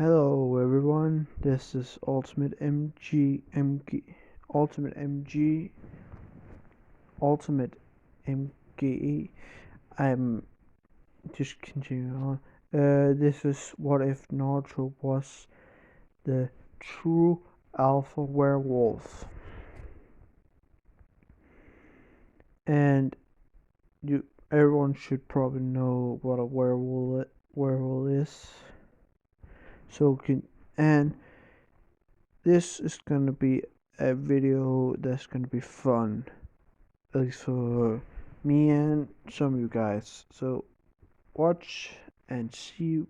Hello everyone, this is Ultimate MG, Ultimate MGE. I'm just continuing on. This is what if Naruto was the true alpha werewolf. And everyone should probably know what a werewolf is. And this is gonna be a video that's gonna be fun, at least for me and some of you guys. So watch and see,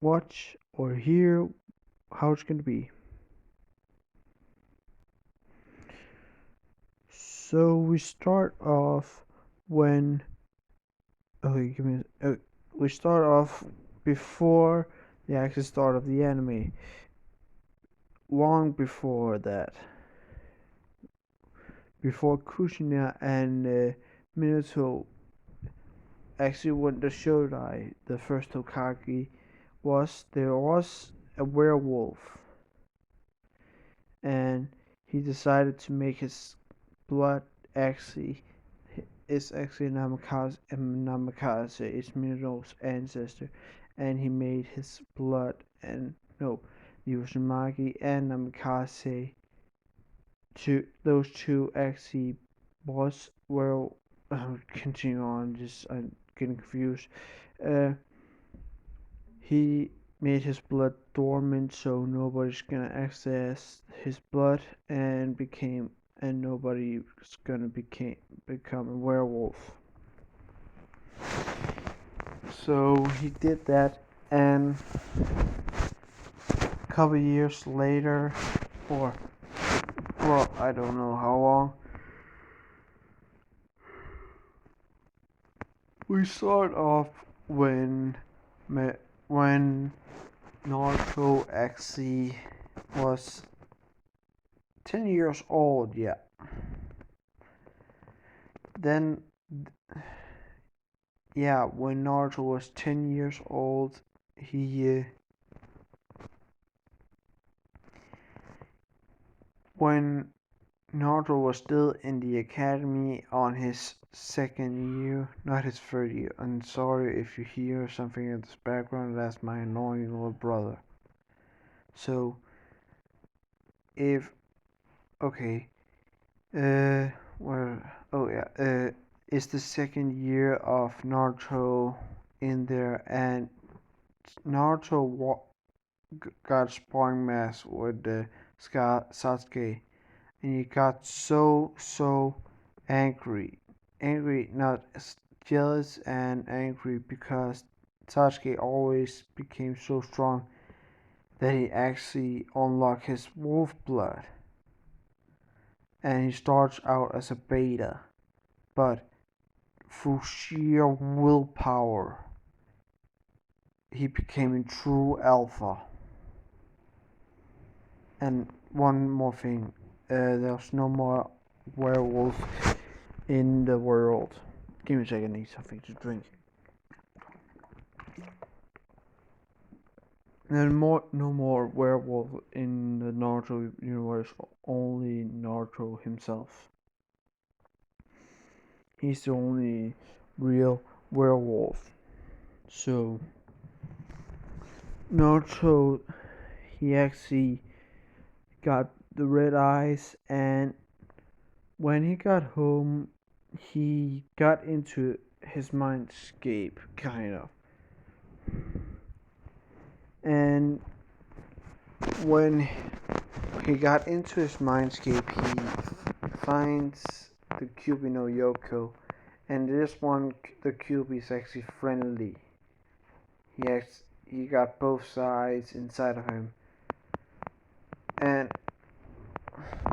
watch or hear how it's gonna be. So we start off when we start off before the actual start of the anime. Long before that, before Kushina and Minato actually when the Shodai, the first Hokage, there was a werewolf, and he decided to make his blood actually is actually Namikaze is Minato's ancestor, and he made his blood and no, the Uzumaki and Namikaze those two actually were continue on, just I'm getting confused. Uh, he made his blood dormant so nobody's gonna access his blood and nobody's gonna become a werewolf. So he did that, and a couple years later, or well, I don't know how long, we start off when Naruto actually was 10 years old, yeah. Then, yeah, when Naruto was 10 years old, when Naruto was still in the academy on his second year, not his third year. I'm sorry if you hear something in this background, that's my annoying little brother. So, if, okay, it's the second year of Naruto in there, and Naruto got sparring match with Sasuke, and he got so angry, not jealous and angry because Sasuke always became so strong that he actually unlocked his wolf blood, and he starts out as a beta, but through sheer willpower he became a true alpha. And one more thing, there's no more werewolves in the world. Give me a second, I need something to drink. No more werewolf in the Naruto universe, only Naruto himself. He's the only real werewolf. So, Naruto, he actually got the red eyes, and when he got home, he got into his mindscape, kind of. And when he got into his mindscape, he finds the Kyuubi no Yoko, and this one, the Kyuubi is actually friendly. He got both sides inside of him. And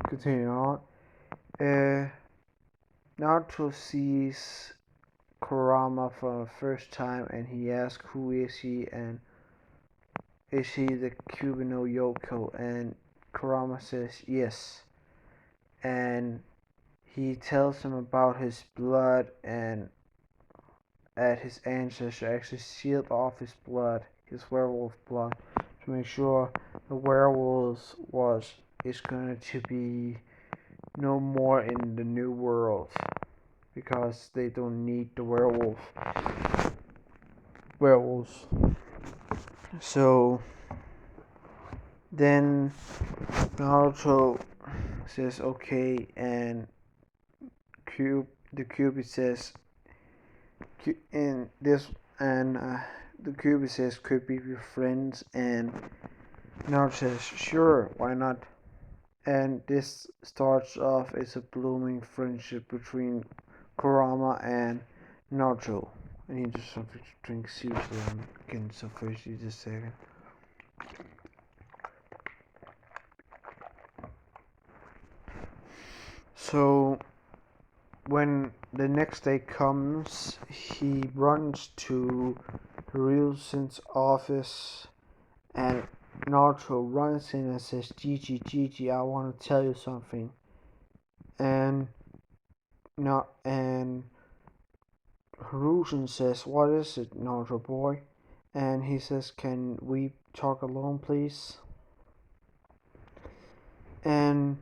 continuing on, Naruto sees Kurama for the first time, and he asks who is he, and is he the Kyuubi no Yoko? And Kurama says yes, and he tells him about his blood and that his ancestor actually sealed off his blood his werewolf blood to make sure the werewolves is going to be no more in the new world because they don't need the werewolves. So then Naruto says okay, and the Cupid says in this and the Cupid says could be your friends, and Naruto says sure, why not? And this starts off as a blooming friendship between Kurama and Naruto. I need to something to drink. Seriously, I'm getting so thirsty this second. So when the next day comes, he runs to Hirusen's office, and Naruto runs in and says, Gigi, I want to tell you something. And Hirusen says, what is it, Naruto boy? And he says, can we talk alone, please? And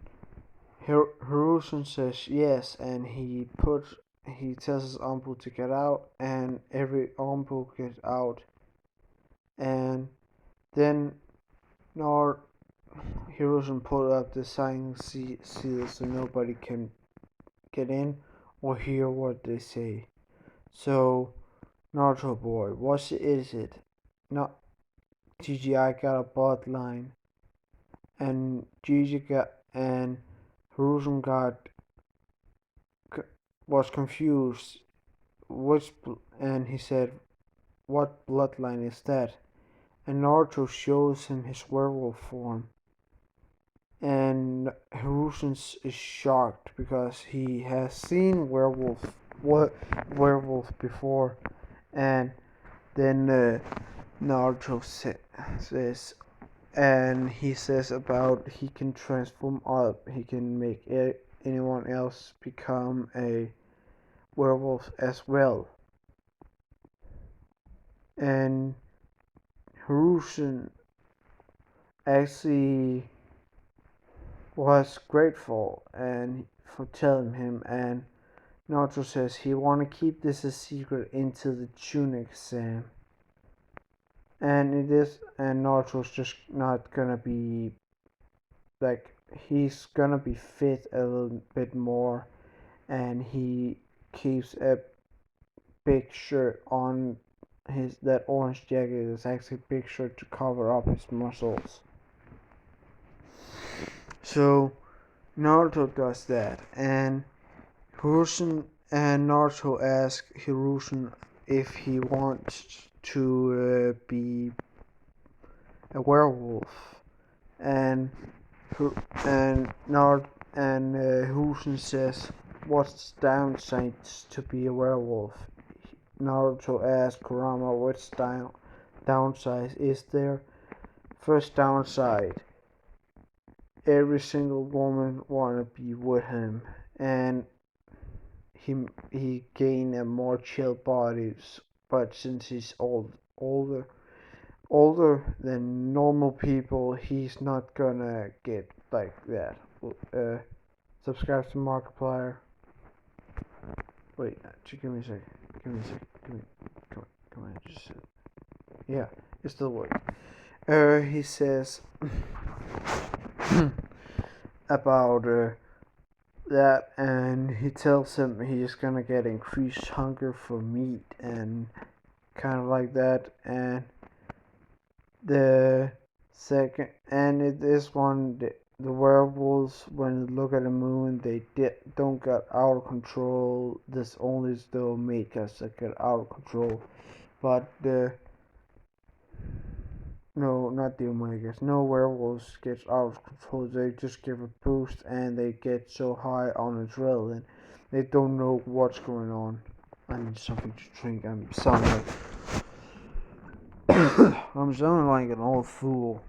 Hirusen says yes, and he tells his uncle to get out, and every uncle gets out, and then Hirusen put up the sign seal so nobody can get in or hear what they say. So Naruto boy, what is it? Not GGI got a bloodline, and Gigi got and Hirusen was confused. And he said, "What bloodline is that?" And Naruto shows him his werewolf form, and Hirusen is shocked because he has seen werewolf before, and then Naruto says, and he says about he can transform up, he can make anyone else become a werewolf as well. And Hirusen actually was grateful and for telling him, and Naruto says he want to keep this a secret into the Chunin exam. And Naruto's just not gonna be like, he's gonna be fit a little bit more, and he keeps a big shirt on that orange jacket is actually a big shirt to cover up his muscles. So Naruto does that, and Naruto asks Hirusen if he wants to be a werewolf, and Hirusen says, "What's the downsides to be a werewolf?" Naruto asks Kurama, "What's downside is there?" First downside: every single woman wanna be with him, and he gained a more chill body, but since he's older than normal people, he's not gonna get like that. Subscribe to Markiplier. Wait, give me a second. Come on, just yeah, it still works. He says about that, and he tells him he's gonna get increased hunger for meat and kind of like that, and the second, and this one, the werewolves, when they look at the moon, they don't get out of control. There's only the omegas that get out of control, but no, not the omegas. No werewolves get out of control. They just give a boost, and they get so high on adrenaline, they don't know what's going on. I need something to drink. I'm sounding like an old fool.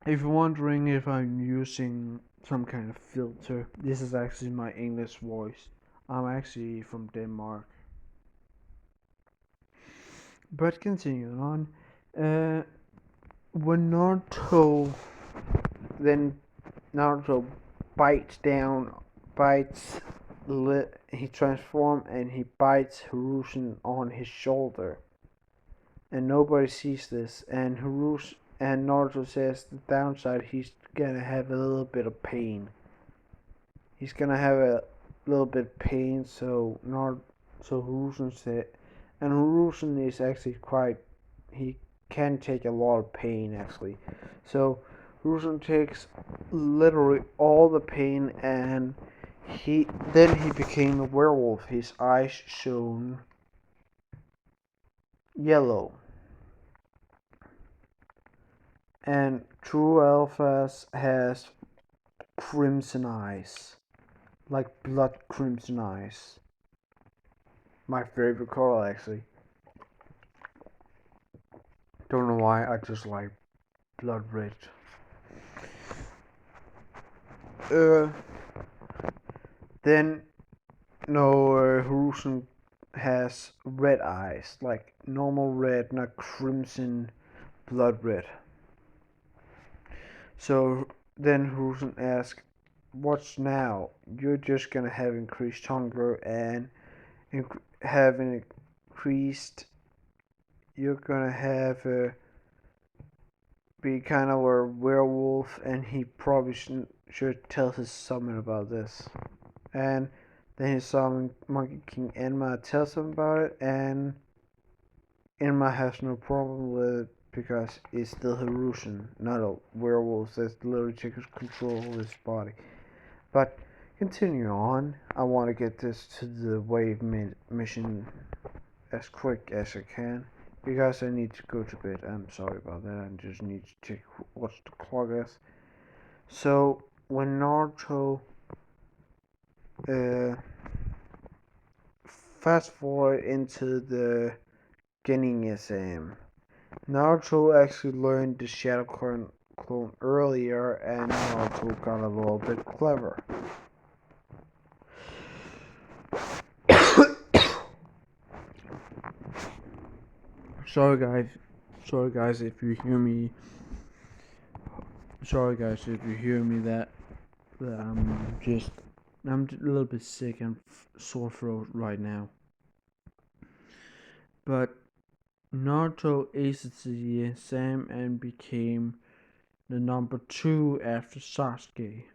If you're wondering if I'm using some kind of filter, this is actually my English voice. I'm actually from Denmark. But continuing on, when then Naruto bites down, bites, he transforms and he bites Hiruzen on his shoulder, and nobody sees this. And Naruto says the downside, he's gonna have a little bit of pain. He's gonna have a little bit of pain. So Hiruzen said, and Hiruzen is actually quite. He can take a lot of pain actually. So Hiruzen takes literally all the pain, and he became a werewolf. His eyes shone yellow, and true alphas has crimson eyes, like blood crimson eyes. My favorite color actually. Don't know why, I just like blood red. Then Hiruzen has red eyes, like normal red, not crimson blood red. So then Hiruzen asks, "What's now? You're just gonna have increased hunger and have an increased. You're gonna have be kind of a werewolf," and he probably should tell his summon about this. And then his summon Monkey King Enma tells him about it, and Enma has no problem with it because it's still Hiruzen, not a werewolf that's literally taking control of his body. But continue on. I want to get this to the wave mission as quick as I can because I need to go to bed. I'm sorry about that. I just need to check what the clock is. So when Naruto fast forward into the beginning SM, Naruto actually learned the Shadow Clone earlier, and Naruto got a little bit clever. Sorry guys if you hear me. Sorry guys if you hear me that I'm a little bit sick and sore throat right now. But Naruto aced the exam and became the number 2 after Sasuke.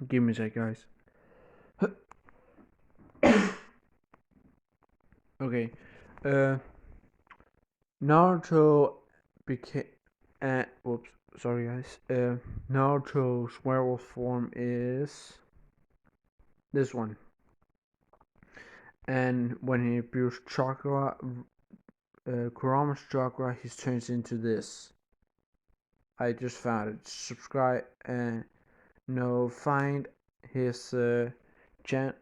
Give me a sec, guys. Okay, Naruto became. Whoops, sorry guys. Naruto's werewolf form is this one. And when he abused chakra, Kurama's chakra, he turns into this. I just found it. Subscribe and find his channel.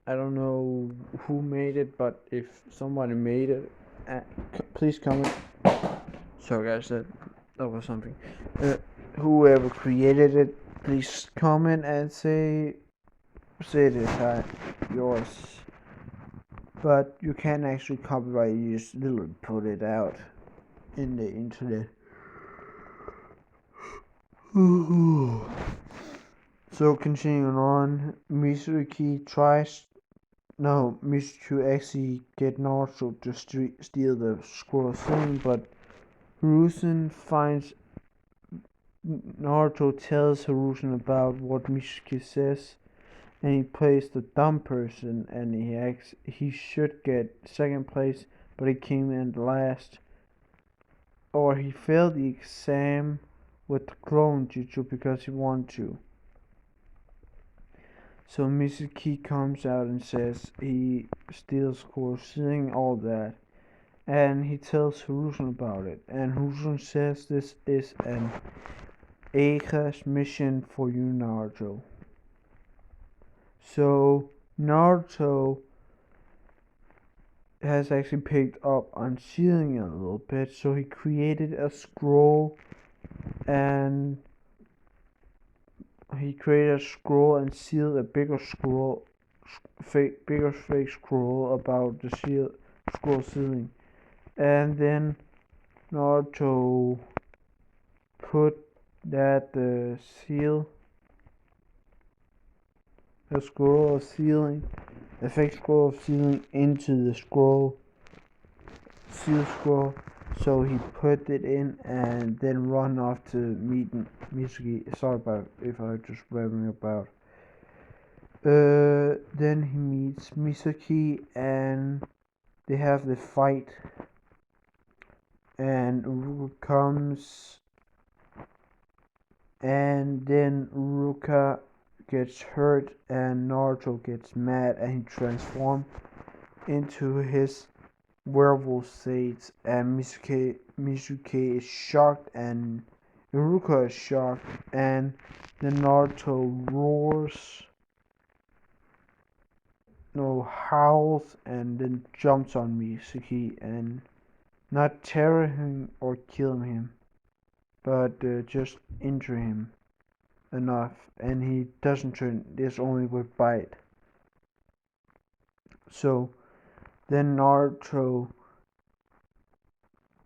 I don't know who made it, but if somebody made it, please comment. Sorry guys, that was something. Whoever created it, please comment and say it is yours. But you can't actually copyright it, you just literally put it out in the internet. So continuing on, Mitsuki actually get Naruto to steal the scroll thing, but Naruto tells Hiruzen about what Mitsuki says, and he plays the dumb person, and he should get second place, but he came in last, or he failed the exam with the clone jutsu because he wanted to. So Mitsuki comes out and says he steals scores, saying all that, and he tells Hiruzen about it, and Hiruzen says this is an A-class mission for you, Naruto. So Naruto has actually picked up on sealing it a little bit, so he created a scroll and sealed a bigger scroll fake scroll about the scroll ceiling, and then Naruto put that the scroll of ceiling, the fake scroll of ceiling into the seal scroll. So he put it in and then run off to meet Mitsuki. Sorry about if I just rambling about. Then he meets Mitsuki and they have the fight. And Uruka comes, and then Uruka gets hurt, and Naruto gets mad, and he transforms into his werewolf state, and Mitsuki is shocked, and Uruka is shocked, and then Naruto roars, howls, and then jumps on Mitsuki, and not tear him or kill him, but just injure him enough, and he doesn't turn this only with bite. So then Naruto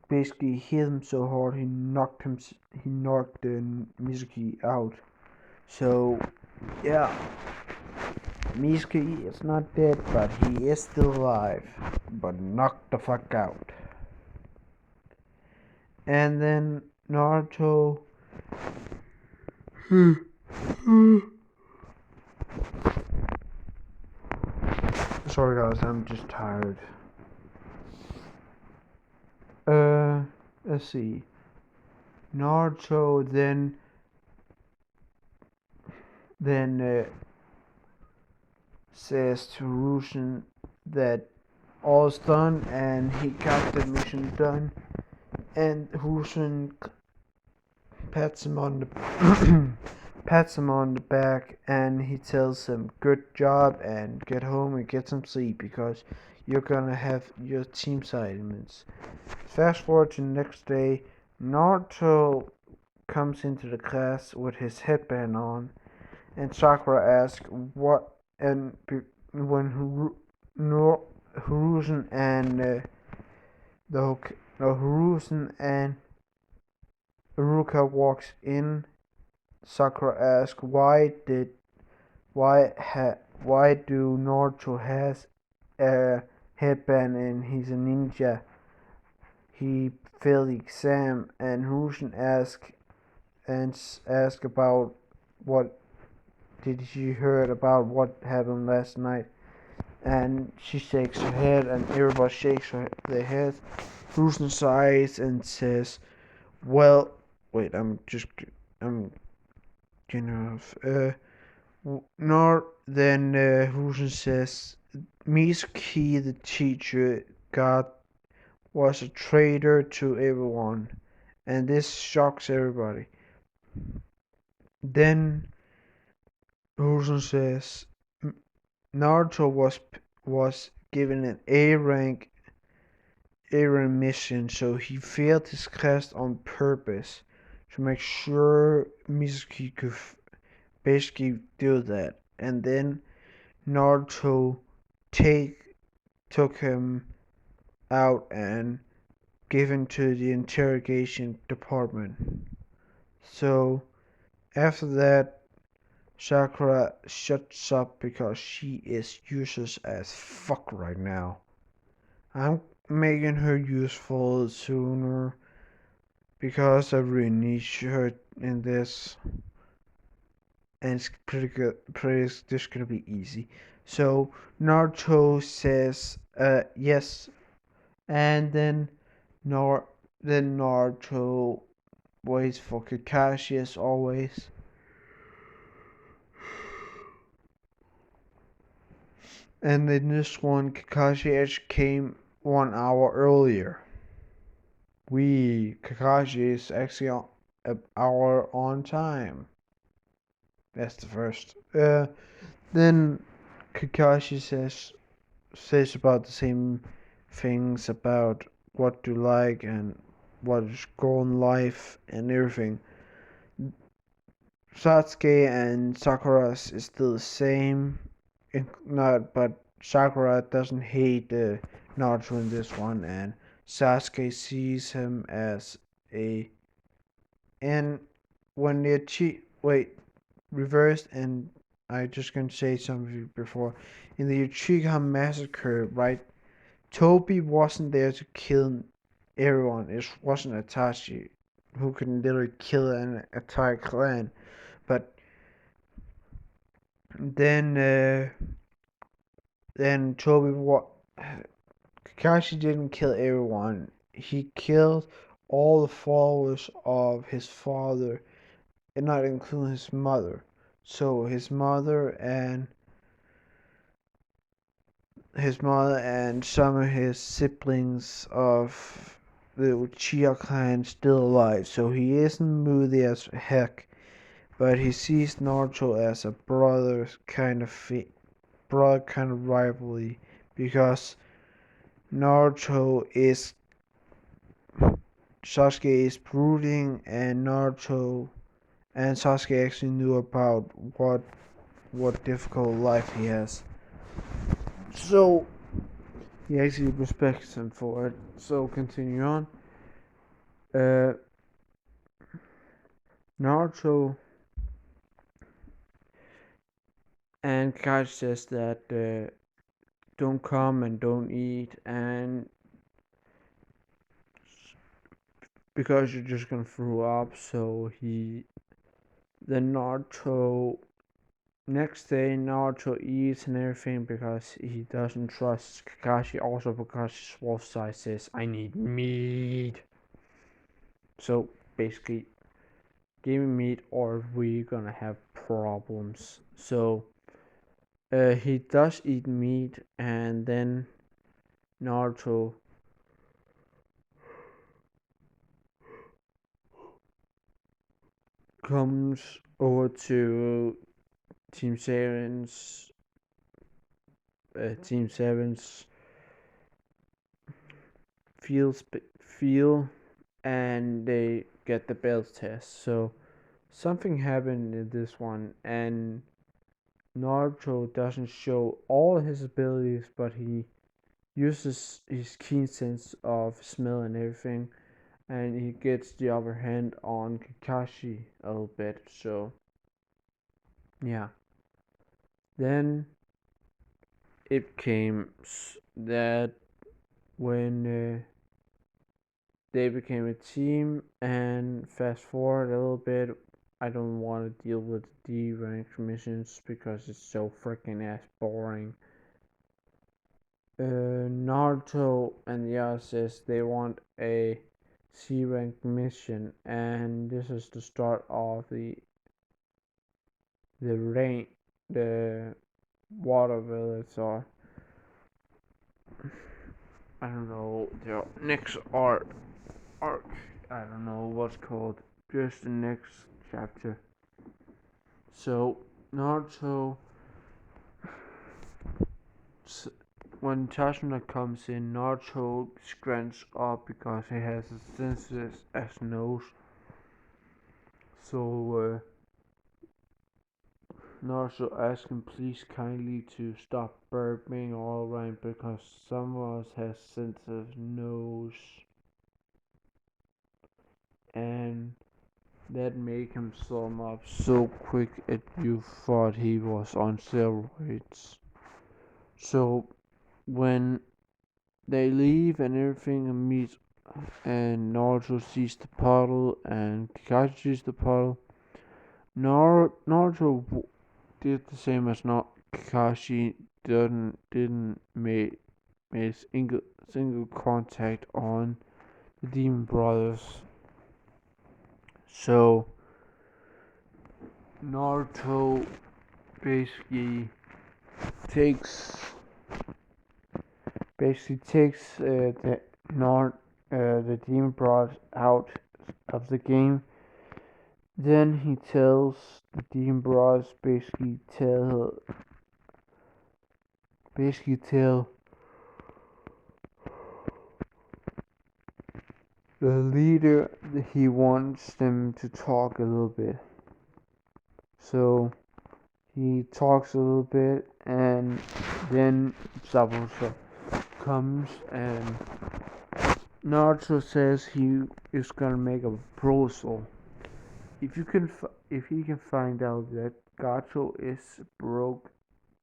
basically hit him so hard he knocked Mizuki out. So yeah, Mizuki is not dead, but he is still alive, but knocked the fuck out. And then Naruto sorry guys, I'm just tired. Let's see. Naruto then says to Rusen that all is done and he got the mission done, and Rusen pats him on the back, and he tells him good job and get home and get some sleep because you're gonna have your team assignments. Fast forward to the next day, Naruto comes into the class with his headband on, and Sakura asks what, and when Hiruzen and Hiruzen and Iruka walks in, Sakura asks why do Naruto has a headband and he's a ninja. He failed the exam, and Hiruzen ask about what did she heard about what happened last night, and she shakes her head, and everybody shakes their head. Hiruzen sighs and says, "Well, wait, I'm getting off. Then Hiruzen says, Mizuki, the teacher, was a traitor to everyone, and this shocks everybody." Then Hiruzen says Naruto was given an A rank mission, so he failed his class on purpose to make sure Mizuki could basically do that. And then Naruto took him out and gave him to the interrogation department. So after that, Sakura shuts up because she is useless as fuck right now. I'm making her useful sooner because I really need her in this, and it's pretty good. This gonna be easy. So Naruto says yes, and then Naruto waits for Kakashi as always. And in this one, Kakashi actually came 1 hour earlier. Kakashi is actually an hour on time. That's the first. Then Kakashi says about the same things about what to like and what is goal in life and everything. Sasuke and Sakura is still the same, not, but Sakura doesn't hate Naruto in this one, and Sasuke sees him as a. And when they reversed, and I just gonna say something before. In the Uchiha massacre, right? Toby wasn't there to kill everyone. It wasn't Itachi who could literally kill an entire clan. But then, then Toby what? Kakashi didn't kill everyone. He killed all the followers of his father, and not including his mother. So his mother and some of his siblings of the Uchiha clan still alive. So he isn't moody as heck, but he sees Naruto as a brother kind of rivalry because Naruto is Sasuke is brooding, and Sasuke actually knew about what difficult life he has. So he actually respects him for it. So continue on. Uh, Naruto and Kakashi says that don't come and don't eat, and because you're just gonna throw up. So then Naruto next day Naruto eats and everything because he doesn't trust Kakashi. Also because his wolf side says I need meat. So basically, give me meat or we're gonna have problems. So he does eat meat, and then Naruto comes over to Team Seven's Team Seven's field, and they get the belt test. So something happened in this one, and Naruto doesn't show all his abilities, but he uses his keen sense of smell and everything, and he gets the upper hand on Kakashi a little bit. So yeah, then it came that when they became a team, and fast forward a little bit, I don't want to deal with D rank missions because it's so freaking ass boring. Naruto and the others says they want a C rank mission, and this is the start of the water village, or I don't know, the next arc. I don't know what's called. Just the next chapter. So Naruto, when Tashina comes in, Naruto scrunches up because he has a sensitive as nose. So Naruto asks him please kindly to stop burping all around because some of us has sensitive nose, and that make him sum up so quick that you thought he was on steroids. So when they leave and everything and meet, and Naruto sees the puddle and Kakashi sees the puddle, Naruto did the same as not Kakashi didn't make single contact on the Demon Brothers. So Naruto basically takes the Demon Brothers out of the game. Then he tells the Demon Brothers tell the leader that he wants them to talk a little bit. So He talks a little bit, and then Sabusa comes, and Naruto says he is gonna make a proposal. If he can find out that Gato is broke,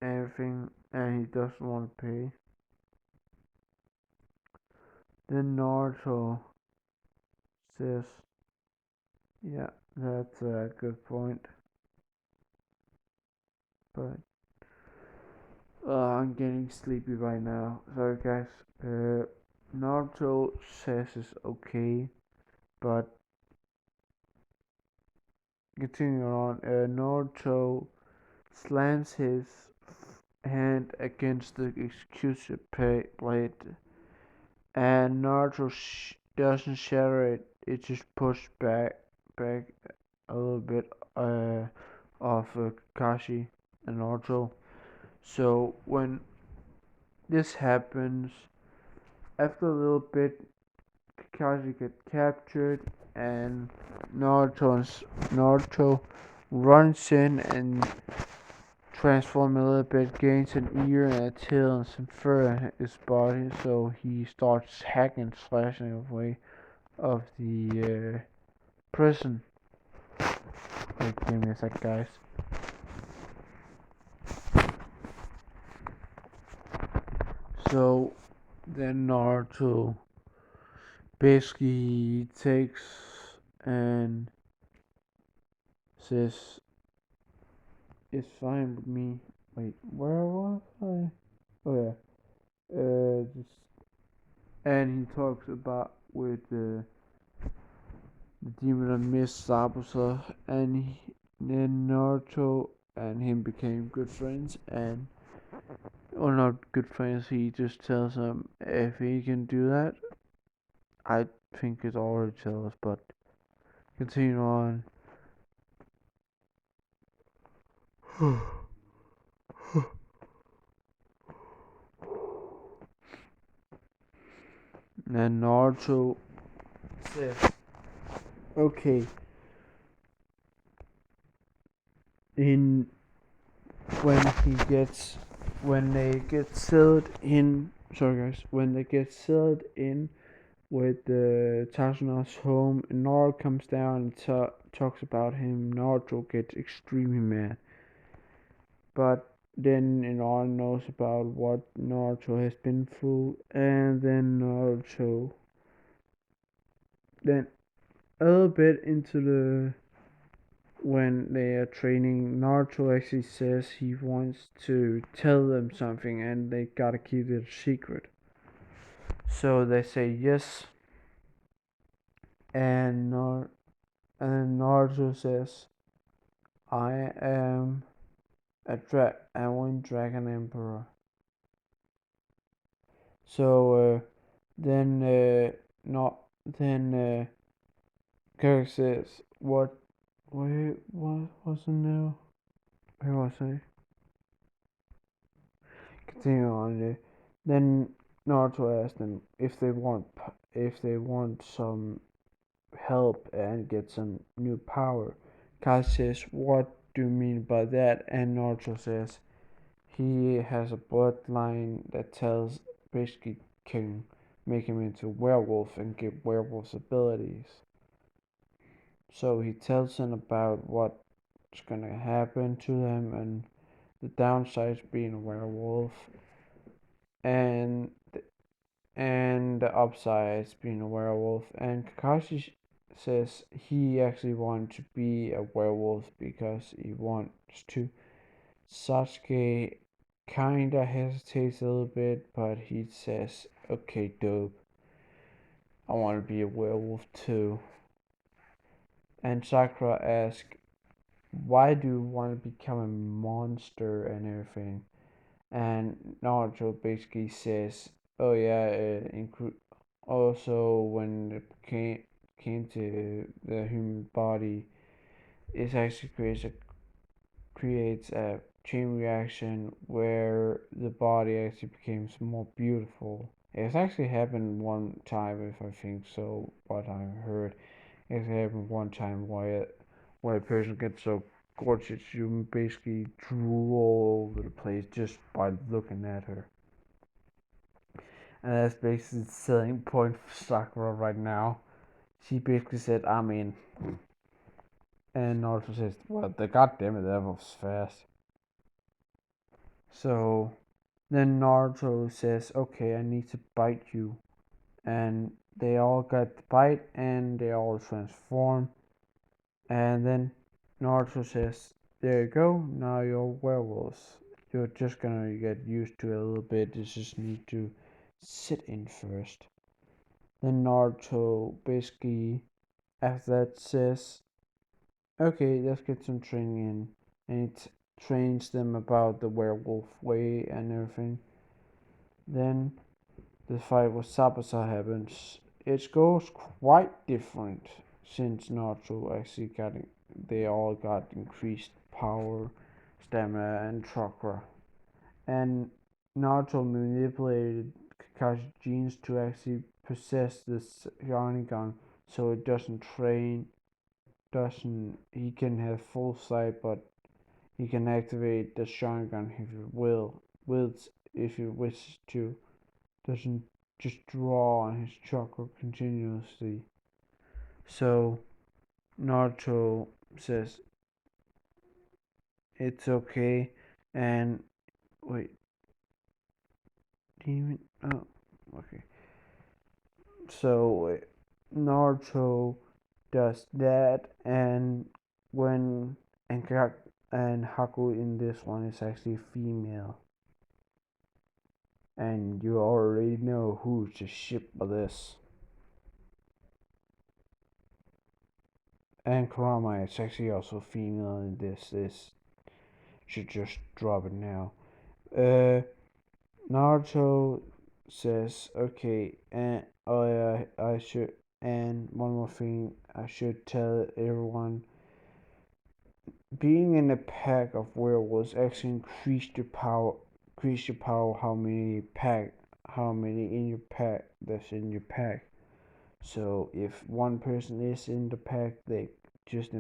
everything, and he doesn't want to pay, then Naruto says, "Yeah, that's a good point, but I'm getting sleepy right now. Sorry, guys." Naruto says it's okay, but continuing on, Naruto slams his hand against the execution blade, and Naruto doesn't shatter it. It just pushed back a little bit of Kakashi and Naruto. So when this happens, after a little bit, Kakashi gets captured, and Naruto runs in and transforms a little bit, gains an ear and a tail and some fur in his body. So he starts hacking, slashing away of the prison. Wait, give me a sec, guys. So then Naruto basically takes and says, "It's fine with me." Wait, where was I? Oh yeah. And he talks about with the demon of Miss Sabusa, and then Naruto and him became good friends, and or not good friends. He just tells him if he can do that. I think it's already jealous, but continue on. And Naruto says, "Okay, in when he gets when they get sealed in. Sorry, guys. When they get sealed in with the Tasuna's home, Naruto comes down and talks about him. Naruto gets extremely mad, but then Naruto knows about what Naruto has been through, and then Naruto then a little bit into the when they are training, Naruto actually says he wants to tell them something and they gotta keep it a secret. So they say yes, and Naruto says, "I am a one dragon emperor." So then not then Kirk says, "What? Wait, what wasn't now? Where was I?" Continue on. Then Naruto asks them if they want some help and get some new power. Kai says, "What do you mean by that?" And Naruto says he has a bloodline that tells basically can make him into a werewolf and get werewolf's abilities. So he tells them about what's gonna happen to them and the downsides being a werewolf and the upsides being a werewolf. And Kakashi says he actually wanted to be a werewolf because he wants to. Sasuke kinda hesitates a little bit, but he says, "Okay, dope. I want to be a werewolf too." And Sakura asks, "Why do you want to become a monster and everything?" And Naruto basically says, "Oh yeah, also when it came to the human body, it actually creates a chain reaction where the body actually becomes more beautiful." It's actually happened one time, if I think so. What I heard, it happened one time where a person gets so gorgeous. You basically drool all over the place just by looking at her. And that's basically the selling point for Sakura right now. She basically said, I'm in. And Naruto says, well, the goddamn it, that was fast. So then Naruto says, okay, I need to bite you. And they all got the bite and they all transform. And then Naruto says, there you go, now you're werewolves. You're just gonna get used to it a little bit. You just need to sit in first. Then Naruto basically, after that, says, okay, let's get some training in. And it trains them about the werewolf way and everything. Then the fight with Sabasa happens. It goes quite different since Naruto actually they all got increased power, stamina, and chakra. And Naruto manipulated Kakashi's genes to actually possess this Sharingan so it doesn't he can have full sight, but he can activate the Sharingan if he wishes to. Doesn't just draw on his chakra continuously. So Naruto says it's okay, and wait, demon. Oh, okay. So Naruto does that, and when and and Haku in this one is actually female, and you already know who's the ship of this. And Kurama is actually also female in this. This should just drop it now. Naruto says, okay, and I should, and one more thing, I should tell everyone, being in a pack of werewolves actually increase your power, how many in your pack, that's in your pack. So if one person is in the pack, they just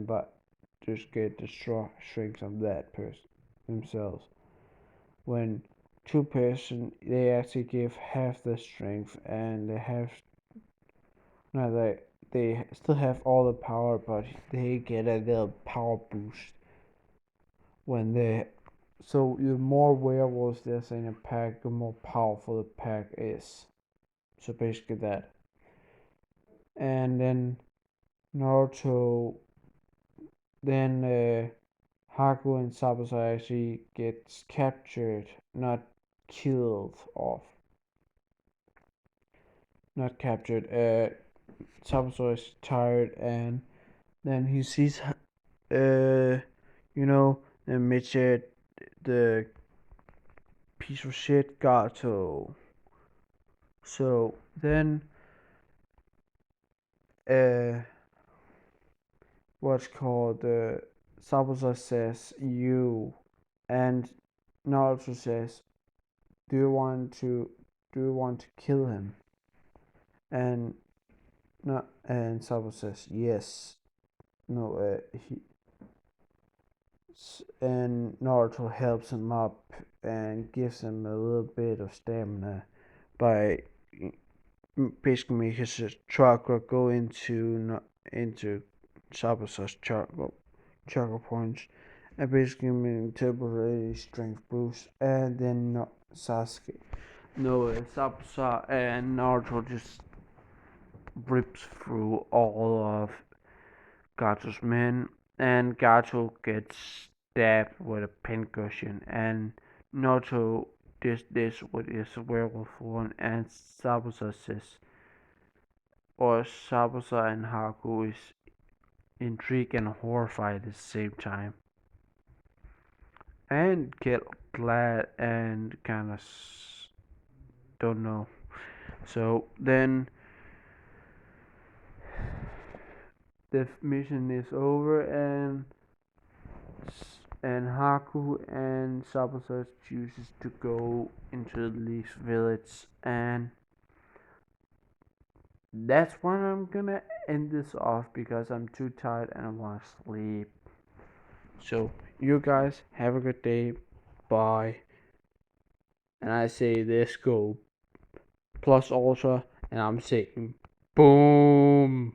get the strength of that person themselves. When two-person, they actually give half the strength, and they still have all the power, but they get a little power boost when they. So the more werewolves there's in a pack, the more powerful the pack is. So basically that. And then Naruto, then Haku and Sabasa actually gets captured, not killed off. Not captured. Sabasa is tired, and then he sees, the midget, the piece of shit Gato. So then, uh, what's called, Sabasa says you, and Naruto says, do you want to kill him? And no, and Sabo says yes. No, and Naruto helps him up and gives him a little bit of stamina by basically making his chakra go into Sabasa's chakra points, and basically mean temporary strength boost. And then Sasuke, no, Sabasa and Naruto just rips through all of Gato's men, and Gato gets stabbed with a pincushion, and Naruto does this with his werewolf form, and Sabusa and Haku is intrigued and horrified at the same time, and get glad and kind of don't know. So then the mission is over, and Haku and Sabusa chooses to go into the Leaf Village, and that's when I'm gonna end this off because I'm too tired and I wanna sleep. So you guys have a good day. Bye. And I say this go plus ultra, and I'm saying boom.